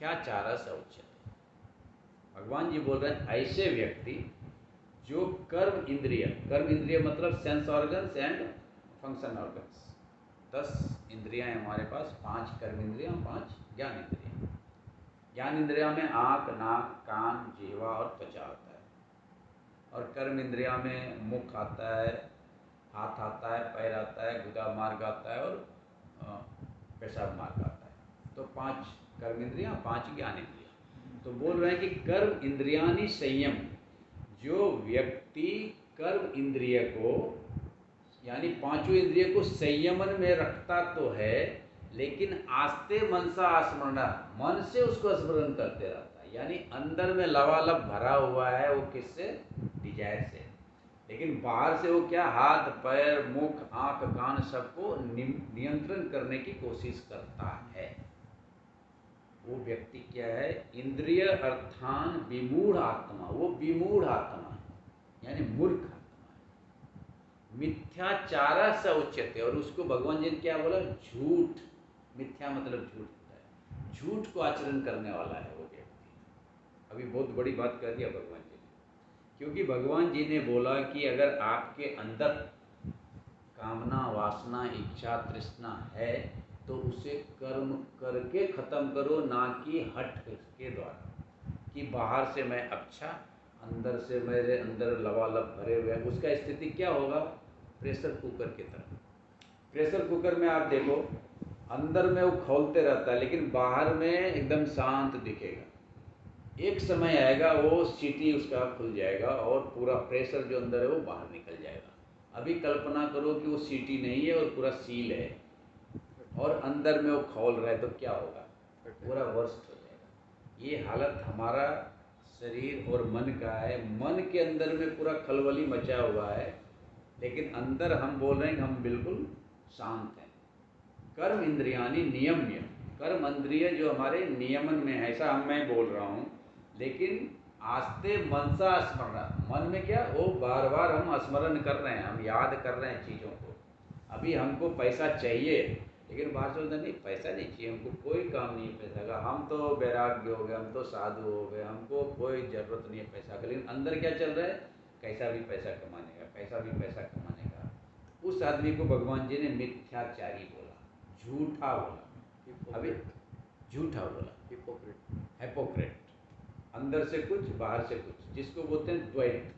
मिथ्याचार से उच्यते। भगवान जी बोल रहे हैं ऐसे व्यक्ति जो कर्म इंद्रिय मतलब sense organs and function organs, 10 इंद्रियां हैं हमारे पास, 5 कर्म इंद्रियां, 5 ज्ञान इंद्रियां। ज्ञान इंद्रिया में आँख, नाक, कान, जिह्वा और त्वचा आता है, और कर्म इंद्रिया में मुख आता है, हाथ आता है, पैर आता है, गुदा मार्ग आता है और पेशाब मार्ग आता है। तो 5 कर्म इंद्रियां, 5 ज्ञान इंद्रिया। तो बोल रहे हैं कि कर्म इंद्रियानि संयम, जो व्यक्ति कर्म इंद्रिय को यानी 5 इंद्रिय को संयमन में रखता तो है, लेकिन आस्ते मनसा स्मरण, मन से उसको स्मरण करते रहता है, यानी अंदर में लबालब भरा हुआ है वो किससे, डिजायर से, लेकिन बाहर से वो क्या, हाथ पैर मुख आँख कान सबको नियंत्रण करने की कोशिश करता है। वो व्यक्ति क्या है, इंद्रिय अर्थान विमूढ़ आत्मा, वो विमूढ़ आत्मा है यानी मूर्ख आत्मा है। मिथ्याचार से उच्यते, और उसको भगवान जी ने क्या बोला, झूठ, मिथ्या मतलब झूठ होता है, झूठ को आचरण करने वाला है वो व्यक्ति। अभी बहुत बड़ी बात कर दिया भगवान जी ने, क्योंकि भगवान जी ने बोला कि अगर आपके अंदर कामना वासना इच्छा तृष्णा है तो उसे कर्म करके ख़त्म करो, ना कि हट के द्वारा, कि बाहर से मैं अच्छा, अंदर से मेरे अंदर लबालब भरे हुए, उसका स्थिति क्या होगा, प्रेशर कुकर की तरह। प्रेशर कुकर में आप देखो, अंदर में वो खौलते रहता है लेकिन बाहर में एकदम शांत दिखेगा। एक समय आएगा वो सीटी उसका खुल जाएगा और पूरा प्रेशर जो अंदर है वो बाहर निकल जाएगा। अभी कल्पना करो कि वो सीटी नहीं है और पूरा सील है और अंदर में वो खौल रहा है, तो क्या होगा, पूरा वर्स्ट हो जाएगा। ये हालत हमारा शरीर और मन का है। मन के अंदर में पूरा खलबली मचा हुआ है, लेकिन अंदर हम बोल रहे हैं कि हम बिल्कुल शांत हैं। कर्म इंद्रियानी नियम्य, कर्म इंद्रिय जो हमारे नियमन में है, ऐसा मैं बोल रहा हूँ, लेकिन आस्ते मनसा स्मरण, मन में क्या, वो बार बार हम स्मरण कर रहे हैं, हम याद कर रहे हैं चीज़ों को। अभी हमको पैसा चाहिए, लेकिन बाहर से नहीं, पैसा नहीं चाहिए हमको, कोई काम नहीं है पैसा का, हम तो वैराग्य हो गए, हम तो साधु हो गए, हमको कोई ज़रूरत नहीं है पैसा का। लेकिन अंदर क्या चल रहा है, कैसा भी पैसा कमाने का, कैसा भी पैसा कमाने का। उस आदमी को भगवान जी ने मिथ्याचारी बोला, झूठा बोला। अभी झूठा बोला, हिपोक्रेट, अंदर से कुछ बाहर से कुछ, जिसको बोलते हैं द्वैत,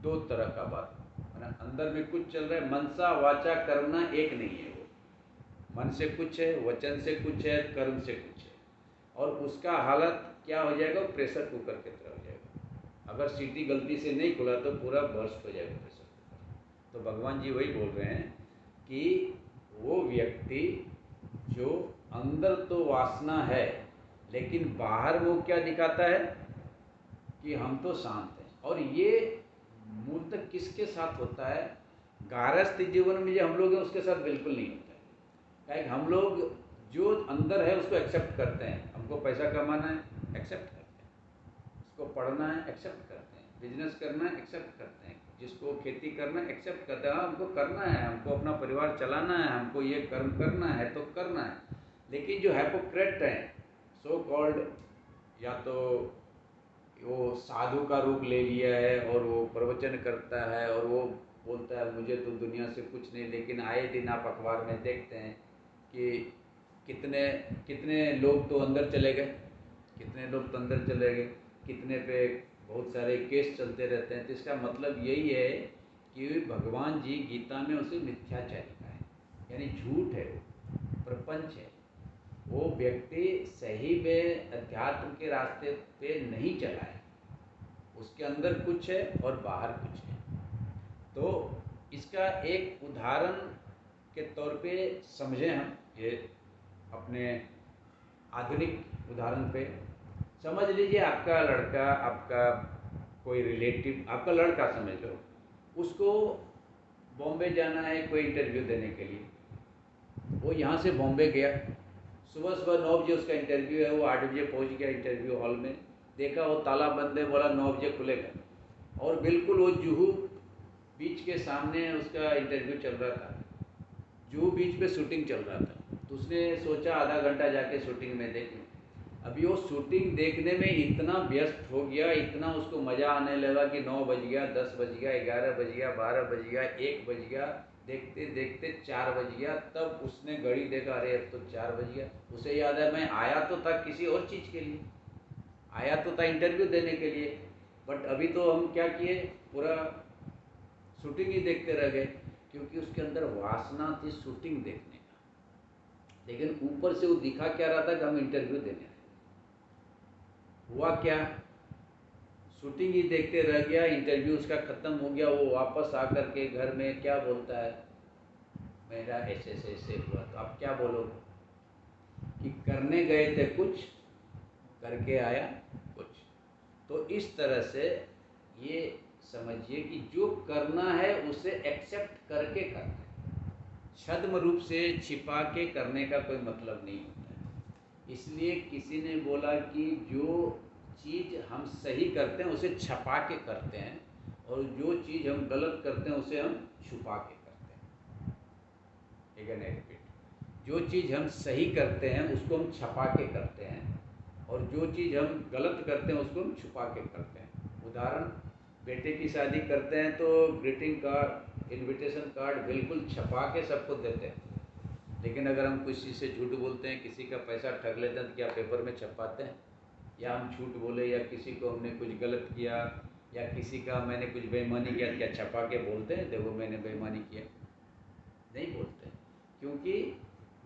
दो तरह का बात, अंदर में कुछ चल रहा है, मनसा वाचा करना एक नहीं है। वो मन से कुछ है, वचन से कुछ है, कर्म से कुछ है, और उसका हालत क्या हो जाएगा, प्रेशर कुकर की तरह हो जाएगा। अगर सीटी गलती से नहीं खुला तो पूरा बर्स्ट हो जाएगा प्रेशर कुकर। तो भगवान जी वही बोल रहे हैं कि वो व्यक्ति जो अंदर तो वासना है, लेकिन बाहर वो क्या दिखाता है कि हम तो शांत हैं। और ये मूलतः किसके साथ होता है, गारस्थ जीवन में जो हम लोग हैं उसके साथ बिल्कुल नहीं होता है। क्या हम लोग जो अंदर है उसको एक्सेप्ट करते हैं, हमको पैसा कमाना है एक्सेप्ट करते हैं, उसको पढ़ना है एक्सेप्ट करते हैं, बिजनेस करना है एक्सेप्ट करते हैं, जिसको खेती करना है एक्सेप्ट करते हैं, हाँ हमको करना है, हमको अपना परिवार चलाना है, हमको ये कर्म करना है तो करना है। लेकिन जो हिपोक्रेट हैं, सो कॉल्ड, या तो वो साधु का रूप ले लिया है और वो प्रवचन करता है और वो बोलता है मुझे तो दुनिया से कुछ नहीं, लेकिन आए दिन आप अखबार में देखते हैं कि कितने कितने लोग तो अंदर चले गए, कितने लोग तो अंदर चले गए, कितने पे बहुत सारे केस चलते रहते हैं। तो इसका मतलब यही है कि भगवान जी गीता में उसे मिथ्याचारी का है, यानी झूठ है, वो प्रपंच है, वो व्यक्ति सही में अध्यात्म के रास्ते पे नहीं चला है, उसके अंदर कुछ है और बाहर कुछ है। तो इसका एक उदाहरण के तौर पे समझें हम, ये अपने आधुनिक उदाहरण पे समझ लीजिए, आपका लड़का, आपका कोई रिलेटिव, आपका लड़का समझ लो, उसको बॉम्बे जाना है कोई इंटरव्यू देने के लिए। वो यहाँ से बॉम्बे गया, सुबह सुबह 9 बजे उसका इंटरव्यू है, वो 8 बजे पहुँच गया इंटरव्यू हॉल में, देखा वो ताला बंद है, बोला 9 बजे खुलेगा, और बिल्कुल वो जुहू बीच के सामने उसका इंटरव्यू चल रहा था, जुहू बीच पे शूटिंग चल रहा था। तो उसने सोचा आधा घंटा जाके शूटिंग में देख लूँ, अभी वो शूटिंग देखने में इतना व्यस्त हो गया, इतना उसको मज़ा आने लगा कि 9 बज गया, 10 बज गया, 11 बज गया, 12 बज गया, 1 बज गया, देखते देखते 4 बज गया। तब उसने घड़ी देखा, अरे अब तो 4 बज गया। उसे याद है मैं आया तो था किसी और चीज़ के लिए, आया तो था इंटरव्यू देने के लिए, बट अभी तो हम क्या किए, पूरा शूटिंग ही देखते रह गए, क्योंकि उसके अंदर वासना थी शूटिंग देखने का। लेकिन ऊपर से वो दिखा क्या रहा था कि हम इंटरव्यू देने आए। हुआ क्या, शूटिंग ही देखते रह गया, इंटरव्यू उसका ख़त्म हो गया। वो वापस आकर के घर में क्या बोलता है, मेरा ऐसे ऐसे हुआ। तो आप क्या बोलोगे कि करने गए थे कुछ, करके आया कुछ। तो इस तरह से ये समझिए कि जो करना है उसे एक्सेप्ट करके करना है, छद्म रूप से छिपा के करने का कोई मतलब नहीं होता है। इसलिए किसी ने बोला कि जो चीज़ हम सही करते हैं उसे छपा के करते हैं, और जो चीज़ हम गलत करते हैं उसे हम छुपा के करते हैं। अगेन आई रिपीट, जो चीज़ हम सही करते हैं उसको हम छपा के करते हैं, और जो चीज़ हम गलत करते हैं उसको हम छुपा के करते हैं। उदाहरण, बेटे की शादी करते हैं तो ग्रीटिंग कार्ड, इनविटेशन कार्ड बिल्कुल छपा के सबको देते हैं। लेकिन अगर हम किसी से झूठ बोलते हैं, किसी का पैसा ठग लेते हैं, तो क्या पेपर में छपाते हैं? या हम झूठ बोले, या किसी को हमने कुछ गलत किया, या किसी का मैंने कुछ बेईमानी किया, क्या छपा के बोलते हैं देखो मैंने बेईमानी किया? नहीं बोलते, क्योंकि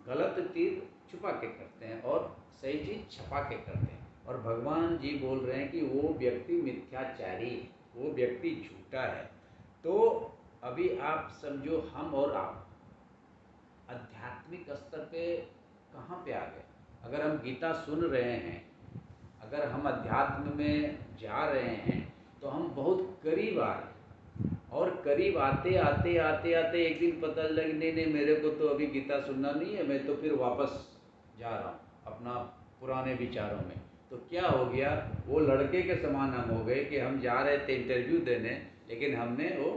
गलत चीज़ छुपा के करते हैं और सही चीज़ छपा के करते हैं। और भगवान जी बोल रहे हैं कि वो व्यक्ति मिथ्याचारी है, वो व्यक्ति झूठा है। तो अभी आप समझो, हम और आप आध्यात्मिक स्तर पे कहाँ पे आ गए? अगर हम गीता सुन रहे हैं, अगर हम अध्यात्म में जा रहे हैं, तो हम बहुत करीब आ रहे हैं। और करीब आते आते आते आते एक दिन पता लगा, नहीं नहीं मेरे को तो अभी गीता सुनना नहीं है, मैं तो फिर वापस जा रहा हूँ अपना पुराने विचारों में। तो क्या हो गया, वो लड़के के समान हम हो गए कि हम जा रहे थे इंटरव्यू देने, लेकिन हमने वो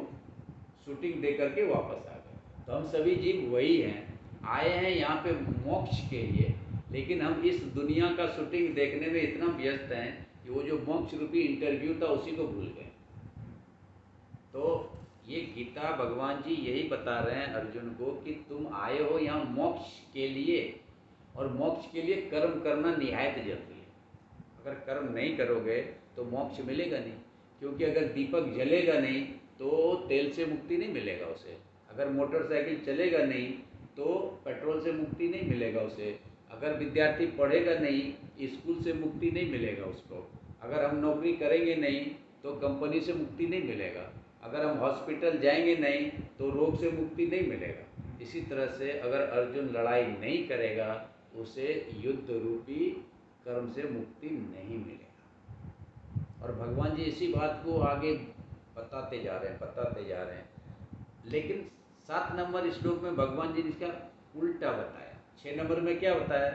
शूटिंग दे करके वापस आ गए। तो हम सभी जीव वही हैं, आए हैं यहाँ पे मोक्ष के लिए, लेकिन हम इस दुनिया का शूटिंग देखने में इतना व्यस्त हैं कि वो जो मोक्ष रूपी इंटरव्यू था उसी को भूल गए। तो ये गीता भगवान जी यही बता रहे हैं अर्जुन को कि तुम आए हो यहाँ मोक्ष के लिए, और मोक्ष के लिए कर्म करना निहायत जरूरी है। अगर कर्म नहीं करोगे तो मोक्ष मिलेगा नहीं, क्योंकि अगर दीपक जलेगा नहीं तो तेल से मुक्ति नहीं मिलेगा उसे। अगर मोटरसाइकिल चलेगा नहीं तो पेट्रोल से मुक्ति नहीं मिलेगा उसे। अगर विद्यार्थी पढ़ेगा नहीं, स्कूल से मुक्ति नहीं मिलेगा उसको। अगर हम नौकरी करेंगे नहीं तो कंपनी से मुक्ति नहीं मिलेगा। अगर हम हॉस्पिटल जाएंगे नहीं तो रोग से मुक्ति नहीं मिलेगा। इसी तरह से अगर अर्जुन लड़ाई नहीं करेगा, उसे युद्ध रूपी कर्म से मुक्ति नहीं मिलेगा। और भगवान जी इसी बात को आगे बताते जा रहे हैं। लेकिन 7 नंबर श्लोक में भगवान जी ने इसका उल्टा बताया। 6 नंबर में क्या बताया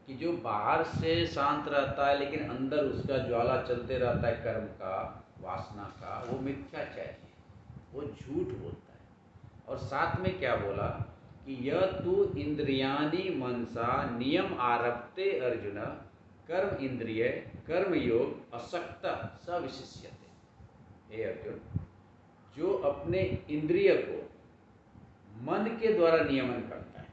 कि जो बाहर से शांत रहता है लेकिन अंदर उसका ज्वाला चलते रहता है कर्म का, वासना का, वो मिथ्याचारी है, वो झूठ बोलता है। और साथ में क्या बोला कि यह तू इंद्रियाणि मनसा नियम आरभते अर्जुन कर्म इंद्रिय कर्म योग असक्त सविशिष्यते। हे अर्जुन, जो अपने इंद्रिय को मन के द्वारा नियमन करता है,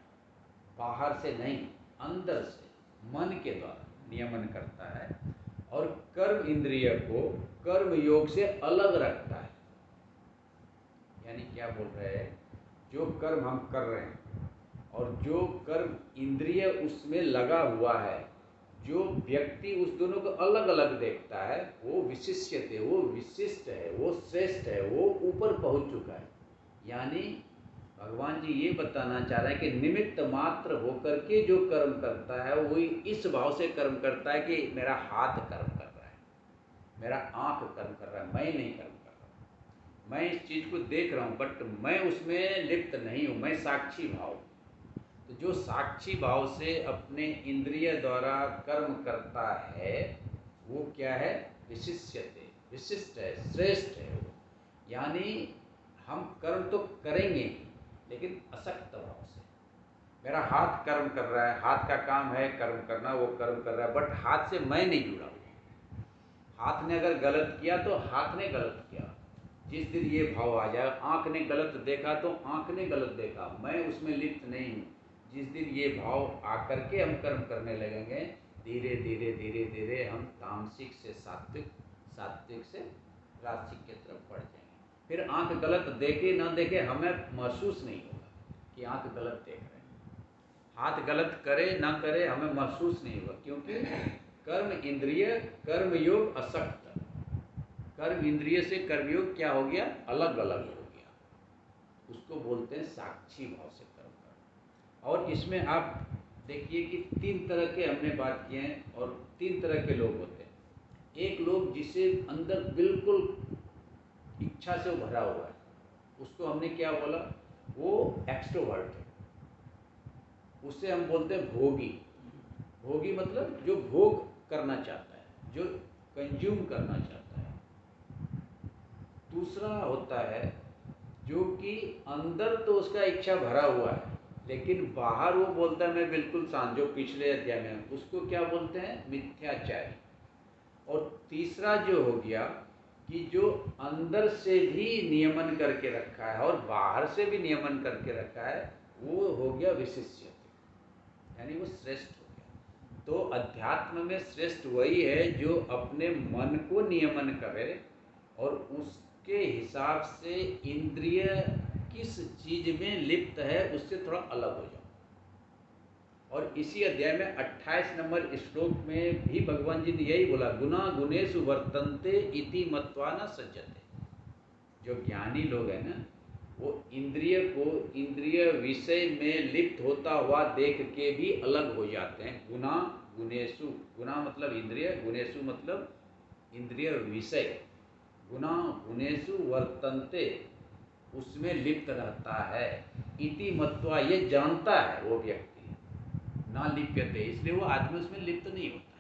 बाहर से नहीं अंदर से मन के द्वारा नियमन करता है, और कर्म इंद्रिय को कर्म योग से अलग रखता है। यानी क्या बोल रहे हैं, जो कर्म हम कर रहे हैं और जो कर्म इंद्रिय उसमें लगा हुआ है, जो व्यक्ति उस दोनों को अलग अलग देखता है, वो विशिष्ट है, वो विशिष्ट है, वो श्रेष्ठ है, वो ऊपर पहुंच चुका है। यानी भगवान जी ये बताना चाह रहे हैं कि निमित्त मात्र होकर के जो कर्म करता है वही इस भाव से कर्म करता है कि मेरा हाथ कर्म कर रहा है, मेरा आँख कर्म कर रहा है, मैं नहीं कर्म कर रहा। मैं इस चीज़ को देख रहा हूँ बट मैं उसमें लिप्त नहीं हूँ, मैं साक्षी भाव। तो जो साक्षी भाव से अपने इंद्रिय द्वारा कर्म करता है वो क्या है, विशिष्यते, विशिष्ट है, श्रेष्ठ है वो। यानी हम कर्म तो करेंगे लेकिन असक्त भाव से, मेरा हाथ कर्म कर रहा है, हाथ का काम है कर्म करना, वो कर्म कर रहा है, बट हाथ से मैं नहीं जुड़ा हूँ। हाथ ने अगर गलत किया तो हाथ ने गलत किया। जिस दिन ये भाव आ जाए, आँख ने गलत देखा तो आँख ने गलत देखा, मैं उसमें लिप्त नहीं हूँ। जिस दिन ये भाव आकर के हम कर्म करने लगेंगे, धीरे धीरे धीरे धीरे हम तामसिक से सात्विक, सात्विक से राजसिक की तरफ बढ़ जाएंगे। फिर आँख गलत देखे ना देखे हमें महसूस नहीं होगा कि आँख गलत देख रहे हैं। हाथ गलत करे ना करे हमें महसूस नहीं होगा, क्योंकि कर्म इंद्रिय कर्मयोग असक्त। कर्म इंद्रिय से कर्मयोग क्या हो गया? अलग अलग हो गया। उसको बोलते हैं साक्षी भाव से कर्म करना। और इसमें आप देखिए कि 3 तरह के हमने बात किए हैं, और 3 तरह के लोग होते हैं। एक लोग जिसे अंदर बिल्कुल इच्छा से भरा हुआ है, उसको हमने क्या बोला? वो एक्सट्रोवर्ट है। उससे हम बोलते हैं भोगी। भोगी मतलब जो भोग करना चाहता है, जो कंज्यूम करना चाहता है। दूसरा होता है जो कि अंदर तो उसका इच्छा भरा हुआ है, लेकिन बाहर वो बोलता है मैं बिल्कुल शांत, जो पिछले अध्याय में, उसको क्या बोलते हैं? मिथ्याचारी। और तीसरा जो हो गया कि जो अंदर से भी नियमन करके रखा है और बाहर से भी नियमन करके रखा है, वो हो गया विशिष्य, यानी वो श्रेष्ठ हो गया। तो अध्यात्म में श्रेष्ठ वही है जो अपने मन को नियमन करे और उसके हिसाब से इंद्रिय किस चीज में लिप्त है उससे थोड़ा अलग हो जाओ। और इसी अध्याय में 28 नंबर श्लोक में भी भगवान जी ने यही बोला, गुना गुणेषु वर्तन्ते इति मत्वा न सज्जते। जो ज्ञानी लोग हैं ना, वो इंद्रिय को इंद्रिय विषय में लिप्त होता हुआ देख के भी अलग हो जाते हैं। गुना गुणेषु, गुना मतलब इंद्रिय, गुणेषु मतलब इंद्रिय विषय। गुना गुणेषु वर्तन्ते, उसमें लिप्त रहता है। इति मत्वा, ये जानता है वो व्यक्ति, ना लिप्यते, इसलिए वो आदमी उसमें लिप्त नहीं होता है।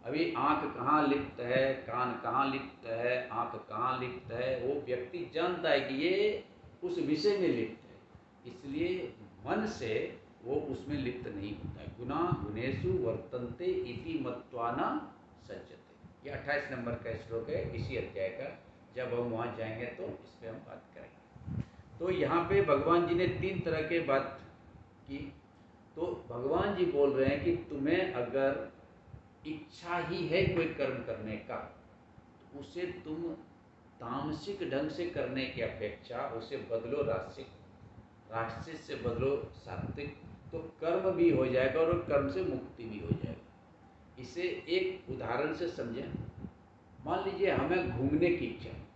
अभी आँख कहाँ लिप्त है, कान कहाँ लिप्त है, आँख कहाँ लिप्त है, वो व्यक्ति जानता है कि ये उस विषय में लिप्त है, इसलिए मन से वो उसमें लिप्त नहीं होता है। गुना गुणेषु वर्तन्ते इति मत्वा न सज्जते। ये 28 नंबर का श्लोक है इसी अध्याय का। जब हम वहाँ जाएंगे तो इस पर हम बात करेंगे। तो यहाँ पे भगवान जी ने 3 तरह के बात की। तो भगवान जी बोल रहे हैं कि तुम्हें अगर इच्छा ही है कोई कर्म करने का, तो उसे तुम तामसिक ढंग से करने की अपेक्षा उसे बदलो राजसिक, राजसिक से बदलो सात्विक, तो कर्म भी हो जाएगा और कर्म से मुक्ति भी हो जाएगा। इसे एक उदाहरण से समझें। मान लीजिए हमें घूमने की इच्छा है,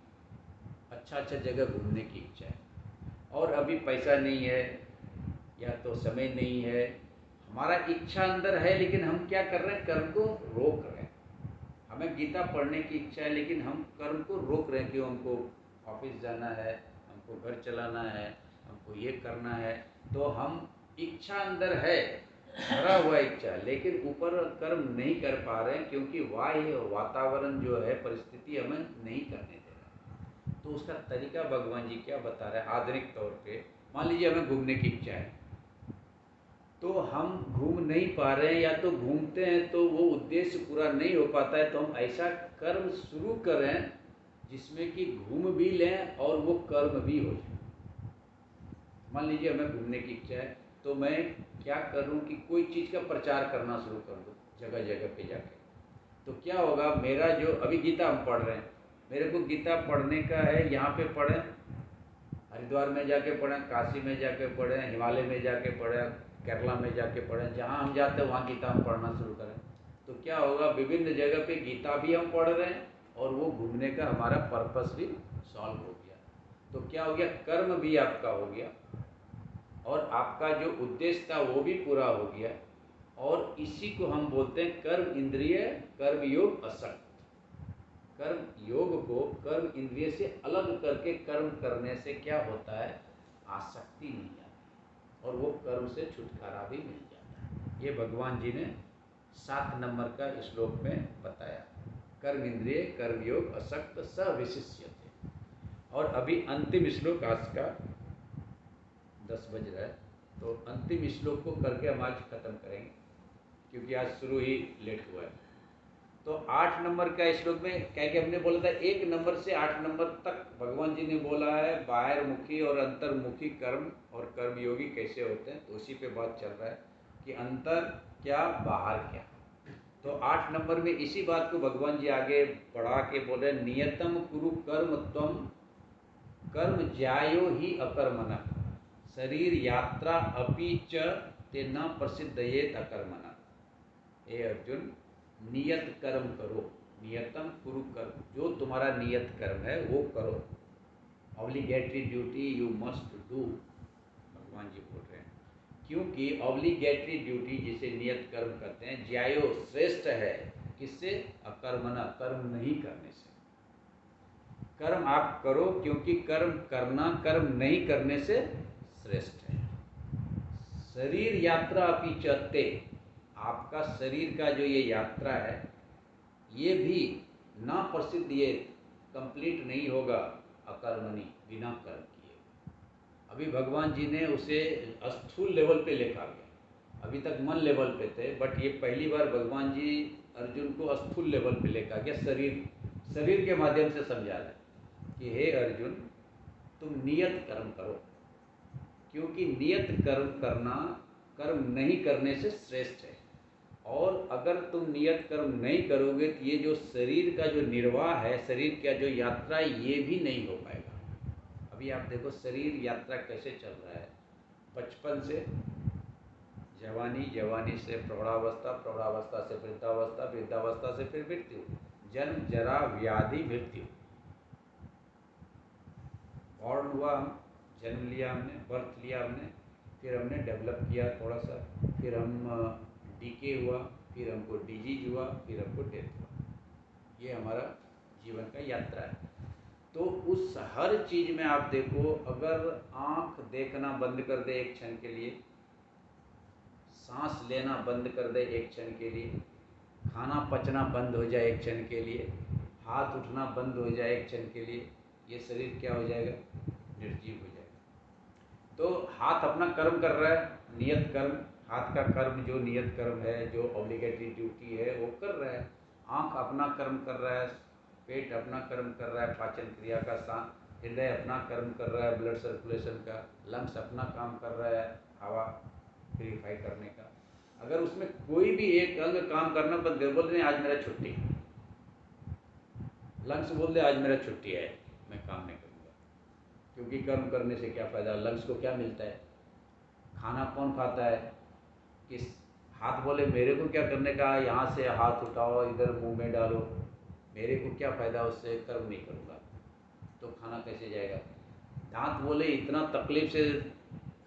अच्छा अच्छा जगह घूमने की इच्छा है, और अभी पैसा नहीं है या तो समय नहीं है। हमारा इच्छा अंदर है, लेकिन हम क्या कर रहे हैं? कर्म को रोक रहे हैं। हमें गीता पढ़ने की इच्छा है, लेकिन हम कर्म को रोक रहे हैं कि हमको ऑफिस जाना है, हमको घर चलाना है, हमको ये करना है। तो हम इच्छा अंदर है, भरा हुआ इच्छा, लेकिन ऊपर कर्म नहीं कर पा रहे हैं, क्योंकि बाह्य वातावरण जो है, परिस्थिति हमें नहीं करने दे रहा। तो उसका तरीका भगवान जी क्या बता रहे हैं आधुनिक तौर पे। मान लीजिए हमें घूमने की इच्छा है, तो हम घूम नहीं पा रहे हैं, या तो घूमते हैं तो वो उद्देश्य पूरा नहीं हो पाता है, तो हम ऐसा कर्म शुरू करें जिसमें कि घूम भी लें और वो कर्म भी हो जाए। मान लीजिए हमें घूमने की इच्छा है, तो मैं क्या करूं कि कोई चीज़ का प्रचार करना शुरू कर दूं जगह जगह पे जाके। तो क्या होगा, मेरा जो अभी गीता हम पढ़ रहे हैं, मेरे को गीता पढ़ने का है, यहाँ पे पढ़ें, हरिद्वार में जाके पढ़ें, काशी में जाके पढ़ें, हिमालय में जाके पढ़ें, केरला में जाके पढ़ें, जहाँ हम जाते हैं वहाँ गीता हम पढ़ना शुरू करें, तो क्या होगा, विभिन्न जगह पे गीता भी हम पढ़ रहे हैं और वो घूमने का हमारा पर्पस भी सॉल्व हो गया। तो क्या हो गया, कर्म भी आपका हो गया और आपका जो उद्देश्य था वो भी पूरा हो गया। और इसी को हम बोलते हैं कर्म इंद्रिय कर्म योग असक्त। कर्म योग को कर्म इंद्रिय से अलग करके कर्म करने से क्या होता है, आसक्ति नहीं आती और वो कर्म से छुटकारा भी मिल जाता है। ये भगवान जी ने 7 नंबर का श्लोक में बताया, कर्म इंद्रिय कर्म योग असक्त स विशिष्यते। और अभी अंतिम श्लोक आज का 10 बज रहा है, तो अंतिम श्लोक को करके हम आज खत्म करेंगे, क्योंकि आज शुरू ही लेट हुआ है। तो 8 नंबर का श्लोक में क्या क्या हमने बोला था, 1 नंबर से 8 नंबर तक भगवान जी ने बोला है बाहरमुखी और अंतर्मुखी कर्म और कर्मयोगी कैसे होते हैं, तो उसी पे बात चल रहा है कि अंतर क्या बाहर क्या। तो 8 नंबर में इसी बात को भगवान जी आगे बढ़ा के बोले, नियतम कुरु कर्म त्वम कर्म ज्यायो ही अकर्मण शरीर यात्रा अपि च ते न प्रसिद्धयेत अकर्मण। हे अर्जुन, नियत कर्म करो, नियतम कुरु कर्म, जो तुम्हारा नियत कर्म है वो करो। Obligatory duty you must do, भगवान जी बोल रहे हैं, क्योंकि ऑब्लिगेटरी ड्यूटी जिसे नियत कर्म कहते हैं, ज्यायो श्रेष्ठ है किससे, अकर्मणा कर्म नहीं करने से। कर्म आप करो क्योंकि कर्म करना कर्म नहीं करने से श्रेष्ठ है। शरीर यात्रा अपि चते, आपका शरीर का जो ये यात्रा है ये भी ना प्रसिद्ध, ये कंप्लीट नहीं होगा अकर्मणी, बिना कर्म किए। अभी भगवान जी ने उसे स्थूल लेवल पे लेकर गया, अभी तक मन लेवल पे थे, बट ये पहली बार भगवान जी अर्जुन को स्थूल लेवल पे लेकर गया, शरीर के माध्यम से समझा रहे कि हे अर्जुन, तुम नियत कर्म करो, क्योंकि नियत कर्म करना कर्म नहीं करने से श्रेष्ठ है। और अगर तुम नियत कर्म नहीं करोगे तो ये जो शरीर का जो निर्वाह है, शरीर का जो यात्रा, ये भी नहीं हो पाएगा। अभी आप देखो शरीर यात्रा कैसे चल रहा है, बचपन से जवानी, जवानी से प्रौढ़ावस्था, प्रौढ़ावस्था से वृद्धावस्था, वृद्धावस्था से फिर मृत्यु, जन्म जरा व्याधि मृत्यु। बॉर्न हुआ, हम जन्म लिया, हमने बर्थ लिया, हमने फिर हमने डेवलप किया थोड़ा सा, फिर हम डीके हुआ, फिर हमको डिजीज हुआ, फिर हमको डेथ हुआ। ये हमारा जीवन का यात्रा है। तो उस हर चीज़ में आप देखो, अगर आँख देखना बंद कर दे एक क्षण के लिए, सांस लेना बंद कर दे एक क्षण के लिए, खाना पचना बंद हो जाए एक क्षण के लिए, हाथ उठना बंद हो जाए एक क्षण के लिए, ये शरीर क्या हो जाएगा, निर्जीव हो जाएगा। तो हाथ अपना कर्म कर रहा है, नियत कर्म, हाथ का कर्म जो नियत कर्म है, जो ऑब्लिगेटरी ड्यूटी है वो कर रहा है। आँख अपना कर्म कर रहा है, पेट अपना कर्म कर रहा है पाचन क्रिया का, हृदय अपना कर्म कर रहा है ब्लड सर्कुलेशन का, लंग्स अपना काम कर रहा है हवा प्यूरिफाई करने का। अगर उसमें कोई भी एक अंग काम करना बंद कर, बोल रहे आज मेरा छुट्टी, लंग्स बोल दे आज मेरा छुट्टी है, मैं काम नहीं करूँगा, क्योंकि कर्म करने से क्या फ़ायदा, लंग्स को क्या मिलता है, खाना कौन खाता है, किस, हाथ बोले मेरे को क्या करने का, यहाँ से हाथ उठाओ, इधर मुंह में डालो, मेरे को क्या फ़ायदा उससे, कर्म नहीं करूँगा, तो खाना कैसे जाएगा। दांत बोले इतना तकलीफ से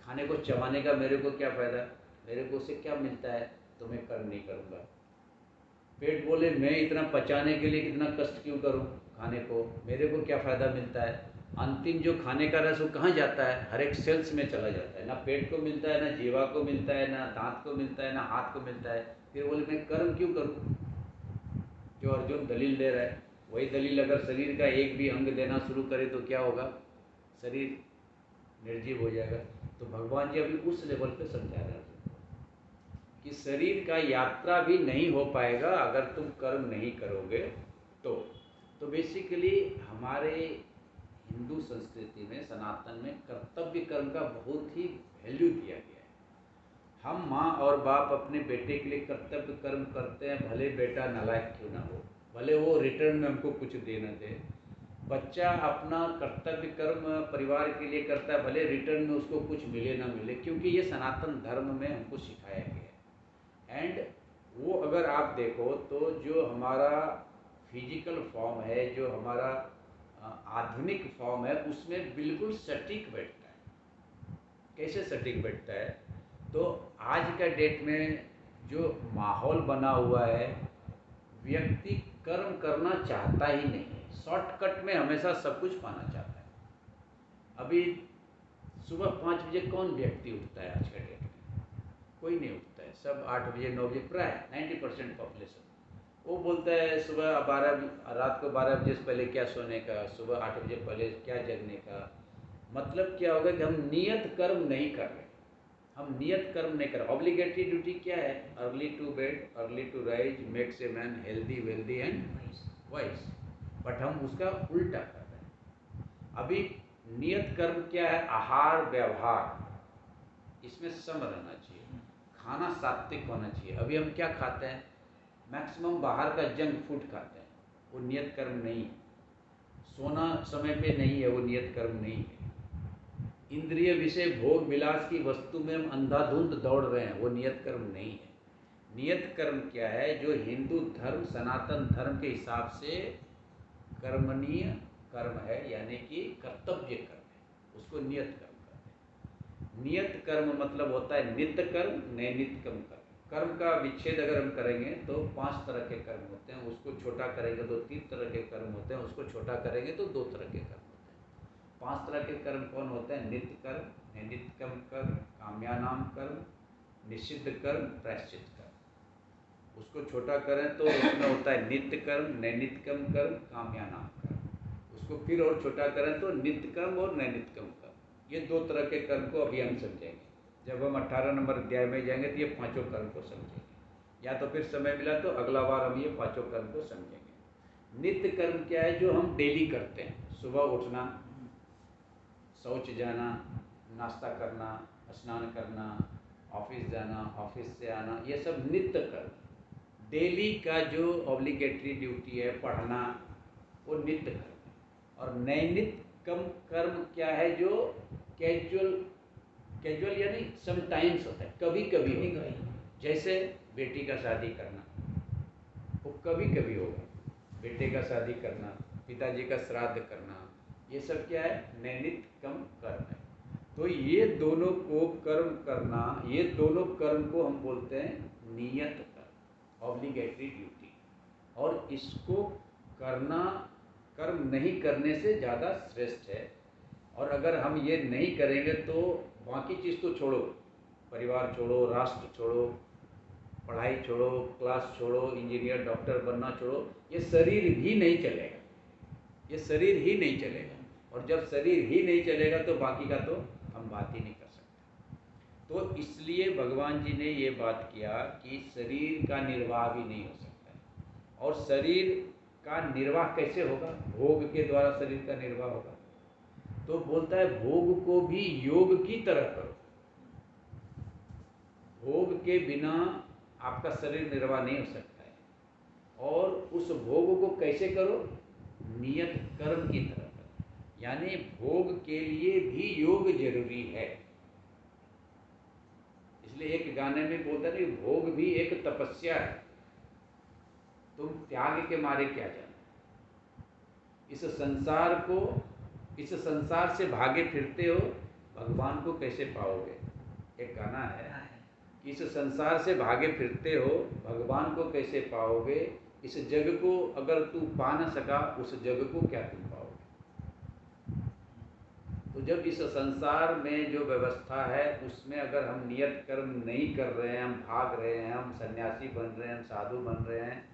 खाने को चबाने का, मेरे को क्या फ़ायदा, मेरे को उससे क्या मिलता है, तो मैं कर्म नहीं करूँगा। पेट बोले मैं इतना पचाने के लिए कितना कष्ट क्यों करूँ खाने को, मेरे को क्या फ़ायदा मिलता है। अंतिम जो खाने का रस वो कहाँ जाता है, हर एक सेल्स में चला जाता है, ना पेट को मिलता है, ना जीवा को मिलता है, ना दांत को मिलता है, ना हाथ को मिलता है। फिर बोले मैं कर्म क्यों करूँ। जो अर्जुन दलील दे रहा है वही दलील अगर शरीर का एक भी अंग देना शुरू करे तो क्या होगा, शरीर निर्जीव हो जाएगा। तो भगवान जी अभी उस लेवल पे समझा रहे हैं कि शरीर का यात्रा भी नहीं हो पाएगा अगर तुम कर्म नहीं करोगे। तो बेसिकली हमारे हिंदू संस्कृति में, सनातन में कर्तव्य कर्म का बहुत ही वैल्यू दिया गया है। हम माँ और बाप अपने बेटे के लिए कर्तव्य कर्म करते हैं, भले बेटा नालायक क्यों ना हो, भले वो रिटर्न में हमको कुछ दे न दे। बच्चा अपना कर्तव्य कर्म परिवार के लिए करता है, भले रिटर्न में उसको कुछ मिले ना मिले, क्योंकि ये सनातन धर्म में हमको सिखाया गया है। एंड वो अगर आप देखो तो जो हमारा फिजिकल फॉर्म है, जो हमारा आधुनिक फॉर्म है, उसमें बिल्कुल सटीक बैठता है। कैसे सटीक बैठता है, तो आज का डेट में जो माहौल बना हुआ है, व्यक्ति कर्म करना चाहता ही नहीं है, शॉर्टकट में हमेशा सब कुछ पाना चाहता है। अभी सुबह 5 बजे कौन व्यक्ति उठता है आज का डेट में, कोई नहीं उठता है, सब 8 बजे 9 बजे, प्राय 90% पॉपुलेशन। वो बोलता है सुबह 12, रात को 12 बजे से पहले क्या सोने का, सुबह 8 बजे पहले क्या जगने का। मतलब क्या होगा कि हम नियत कर्म नहीं कर रहे। हम नियत कर्म नहीं कर। ऑब्लिगेटरी ड्यूटी क्या है? Early to bed, early to rise, makes a man healthy wealthy and wise. But हम उसका उल्टा कर रहे हैं। अभी नियत कर्म क्या है? आहार व्यवहार, इसमें सम रहना चाहिए, खाना सात्विक होना चाहिए। अभी हम क्या खाते हैं? मैक्सिमम बाहर का जंक फूड खाते हैं, वो नियत कर्म नहीं है। सोना समय पे नहीं है, वो नियत कर्म नहीं है। इंद्रिय विषय भोग विलास की वस्तु में हम अंधाधुंध दौड़ रहे हैं, वो नियत कर्म नहीं है। नियत कर्म क्या है? जो हिंदू धर्म सनातन धर्म के हिसाब से कर्मणीय कर्म है, यानी कि कर्तव्य कर्म है, उसको नियत कर्म कहते हैं। नियत कर्म मतलब होता है नित्य कर्म, नैमित्त कर्म। कर्म का विच्छेद अगर हम करेंगे तो 5 तरह के कर्म होते हैं, उसको छोटा करेंगे तो 3 तरह के कर्म होते हैं, उसको छोटा करेंगे तो 2 तरह के कर्म होते हैं। 5 तरह के कर्म कौन होते हैं? नित्य कर्म, नैमित्त कर्म, काम्यानाम कर्म, निषिद्ध कर्म, प्रायश्चित कर्म। उसको छोटा करें तो उसमें होता है नित्य कर्म, नैमित्तकम कर्म, काम्यानाम कर्म। उसको फिर और छोटा करें तो नित्य कर्म और नैमित्तकम कर्म। ये 2 तरह के कर्म को अभी हम समझेंगे। जब हम 18 नंबर अध्याय में जाएंगे तो ये 5 कर्म को समझेंगे, या तो फिर समय मिला तो अगला बार हम ये 5 कर्म को समझेंगे। नित्य कर्म क्या है? जो हम डेली करते हैं। सुबह उठना, शौच जाना, नाश्ता करना, स्नान करना, ऑफिस जाना, ऑफिस से आना, ये सब नित्य कर्म। डेली का जो ऑब्लिगेटरी ड्यूटी है, पढ़ना, वो नित्य कर्म है। और नैमित्तिकम कर्म क्या है? जो कैजुअल, कैजुअल यानी समटाइम्स होता है, कभी कभी होता है। जैसे बेटी का शादी करना, वो कभी कभी होगा। बेटे का शादी करना, पिताजी का श्राद्ध करना, ये सब क्या है? नैमित्तिकम कर्म है। तो ये दोनों को कर्म करना, ये दोनों कर्म को हम बोलते हैं नियत कर्म, ऑब्लिगेटरी ड्यूटी। और इसको करना कर्म नहीं करने से ज़्यादा श्रेष्ठ है। और अगर हम ये नहीं करेंगे तो बाकी चीज़ तो छोड़ो, परिवार छोड़ो, राष्ट्र छोड़ो, पढ़ाई छोड़ो, क्लास छोड़ो, इंजीनियर डॉक्टर बनना छोड़ो, ये शरीर ही नहीं चलेगा, ये शरीर ही नहीं चलेगा। और जब शरीर ही नहीं चलेगा तो बाकी का तो हम बात ही नहीं कर सकते। तो इसलिए भगवान जी ने ये बात किया कि शरीर का निर्वाह भी नहीं हो सकता है। और शरीर का निर्वाह कैसे होगा? भोग के द्वारा शरीर का निर्वाह होगा। तो बोलता है भोग को भी योग की तरह करो। भोग के बिना आपका शरीर निर्वाह नहीं हो सकता है। और उस भोग को कैसे करो? नियत कर्म की तरह करो। यानी भोग के लिए भी योग जरूरी है। इसलिए एक गाने में बोलता है भोग भी एक तपस्या है, तुम त्याग के मारे क्या जानो। इस संसार को, इस संसार से भागे फिरते हो, भगवान को कैसे पाओगे? एक गाना है, इस संसार से भागे फिरते हो, भगवान को कैसे पाओगे? इस जग को अगर तू पा न सका, उस जग को क्या तुम पाओगे? तो जब इस संसार में जो व्यवस्था है उसमें अगर हम नियत कर्म नहीं कर रहे हैं, हम भाग रहे हैं, हम सन्यासी बन रहे हैं, हम साधु बन रहे हैं,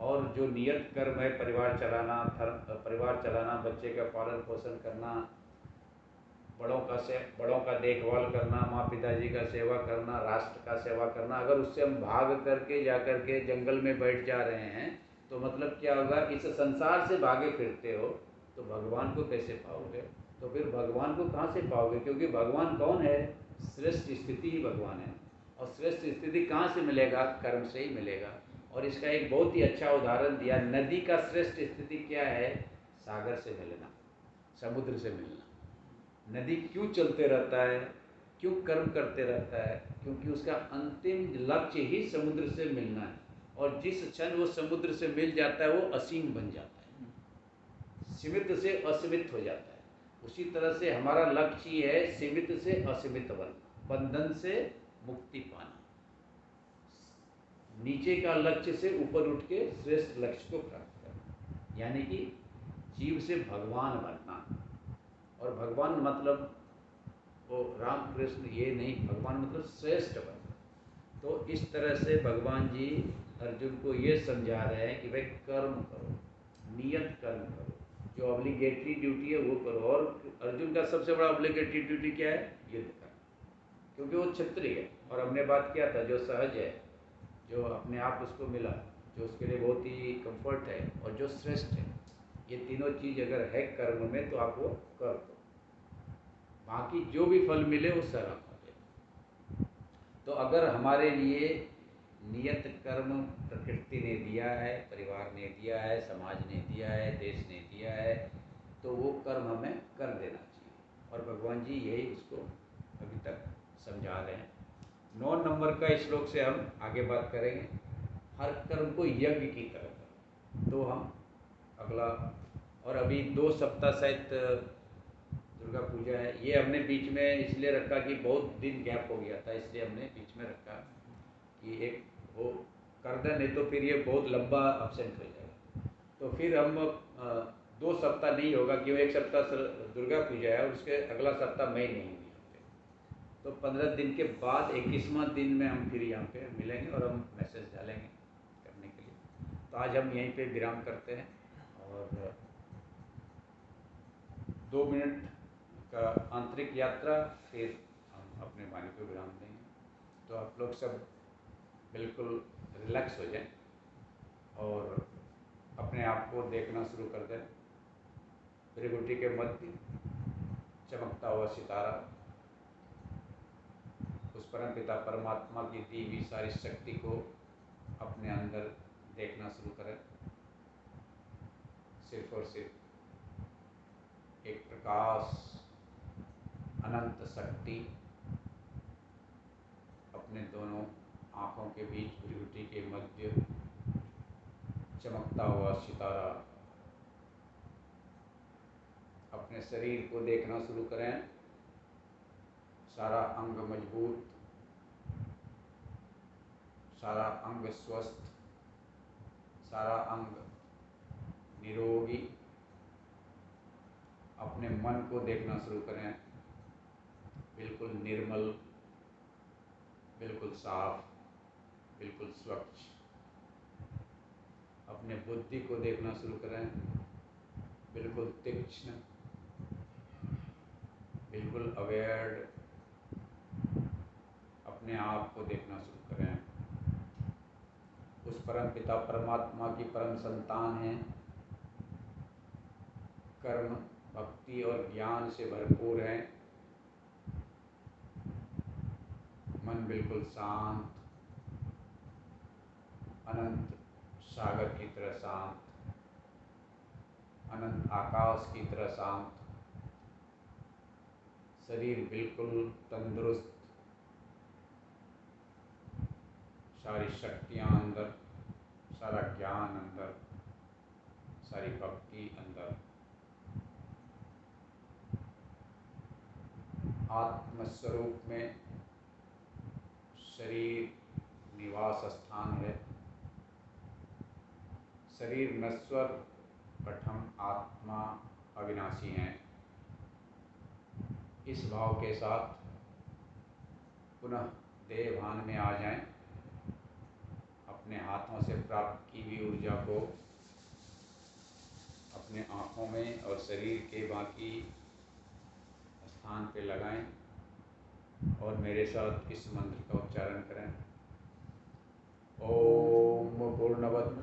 और जो नियत कर्म है परिवार चलाना, परिवार चलाना, बच्चे का पालन पोषण करना, बड़ों का देखभाल करना, माँ पिताजी का सेवा करना, राष्ट्र का सेवा करना, अगर उससे हम भाग करके जा करके जंगल में बैठ जा रहे हैं तो मतलब क्या होगा? इस संसार से भागे फिरते हो तो भगवान को कैसे पाओगे? तो फिर भगवान को कहाँ से पाओगे? क्योंकि भगवान कौन है? श्रेष्ठ स्थिति ही भगवान है। और श्रेष्ठ स्थिति कहाँ से मिलेगा? कर्म से ही मिलेगा। और इसका एक बहुत ही अच्छा उदाहरण दिया। नदी का श्रेष्ठ स्थिति क्या है? सागर से मिलना, समुद्र से मिलना। नदी क्यों चलते रहता है, क्यों कर्म करते रहता है? क्योंकि उसका अंतिम लक्ष्य ही समुद्र से मिलना है। और जिस क्षण वो समुद्र से मिल जाता है वो असीम बन जाता है, सीमित से असीमित हो जाता है। उसी तरह से हमारा लक्ष्य है सीमित से असीमित बनना, बंधन से मुक्ति पाना, नीचे का लक्ष्य से ऊपर उठ के श्रेष्ठ लक्ष्य को प्राप्त करना, यानी कि जीव से भगवान बनना। और भगवान मतलब वो राम कृष्ण ये नहीं, भगवान मतलब श्रेष्ठ बनना। तो इस तरह से भगवान जी अर्जुन को ये समझा रहे हैं कि भाई कर्म करो, नियत कर्म करो, जो ऑब्लिगेटरी ड्यूटी है वो करो। और अर्जुन का सबसे बड़ा ऑब्लिगेटरी ड्यूटी क्या है? युद्ध करना। क्योंकि वो क्षत्रिय है। और हमने बात किया था जो सहज है, जो अपने आप उसको मिला, जो उसके लिए बहुत ही कंफर्ट है और जो श्रेष्ठ है, ये तीनों चीज़ अगर है कर्म में तो आप वो कर दो, बाकी जो भी फल मिले वो सरल हो। तो अगर हमारे लिए नियत कर्म प्रकृति ने दिया है, परिवार ने दिया है, समाज ने दिया है, देश ने दिया है, तो वो कर्म हमें कर देना चाहिए। और भगवान जी यही उसको अभी तक समझा रहे हैं। 9 नंबर का श्लोक से हम आगे बात करेंगे। हर कर्म को यज्ञ की तरह करो। तो हम अगला, और अभी 2 सप्ताह शायद दुर्गा पूजा है, ये हमने बीच में इसलिए रखा कि बहुत दिन गैप हो गया था, इसलिए हमने बीच में रखा कि एक वो कर दें, नहीं तो फिर ये बहुत लंबा अब्सेंट हो जाएगा। तो फिर हम 2 सप्ताह नहीं होगा, क्यों 1 सप्ताह दुर्गा पूजा है और उसके अगला सप्ताह मई नहीं हुई यहाँ पे। तो 15 दिन के बाद 21वां दिन में हम फिर यहाँ पे मिलेंगे और हम मैसेज डालेंगे करने के लिए। तो आज हम यहीं पे विराम करते हैं और 2 मिनट का आंतरिक यात्रा, फिर हम अपने वाणी को विराम देंगे। तो आप लोग सब बिल्कुल रिलैक्स हो जाएं और अपने आप को देखना शुरू कर दें। त्रिकुटी के मध्य चमकता हुआ सितारा, उस परम पिता परमात्मा की दी हुई सारी शक्ति को अपने अंदर देखना शुरू करें। सिर्फ और सिर्फ एक प्रकाश, अनंत शक्ति अपने दोनों आँखों के बीच त्रिकुटी के मध्य चमकता हुआ सितारा, अपने शरीर को देखना शुरू करें। सारा अंग मजबूत, सारा अंग स्वस्थ, सारा अंग निरोगी। अपने मन को देखना शुरू करें, बिल्कुल निर्मल, बिल्कुल साफ, बिल्कुल स्वच्छ। अपने बुद्धि को देखना शुरू करें, बिल्कुल तीक्ष्ण, बिल्कुल अवेयर्ड। अपने आप को देखना शुरू करें। उस परम पिता परमात्मा की परम संतान हैं, कर्म, भक्ति और ज्ञान से भरपूर हैं। मन बिल्कुल शांत, अनंत सागर की तरह शांत, अनंत आकाश की तरह शांत। शरीर बिल्कुल तंदुरुस्त, सारी शक्तियाँ अंदर, सारा ज्ञान अंदर, सारी भक्ति अंदर। आत्मस्वरूप में शरीर निवास स्थान है। शरीर नश्वर, बट हम आत्मा अविनाशी हैं। इस भाव के साथ पुनः देह भान में आ जाएं। अपने हाथों से प्राप्त की हुई ऊर्जा को अपने आँखों में और शरीर के बाकी स्थान पे लगाएं और मेरे साथ इस मंत्र का उच्चारण करें। ओम पूर्णवत्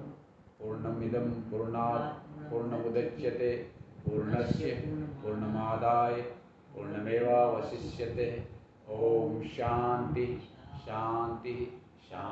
पूर्णमिदं पूर्णात् पूर्णमुदच्यते पूर्णस्य पूर्णमादाय पूर्णमेवावशिष्यते। ओम शांति शांति शांति।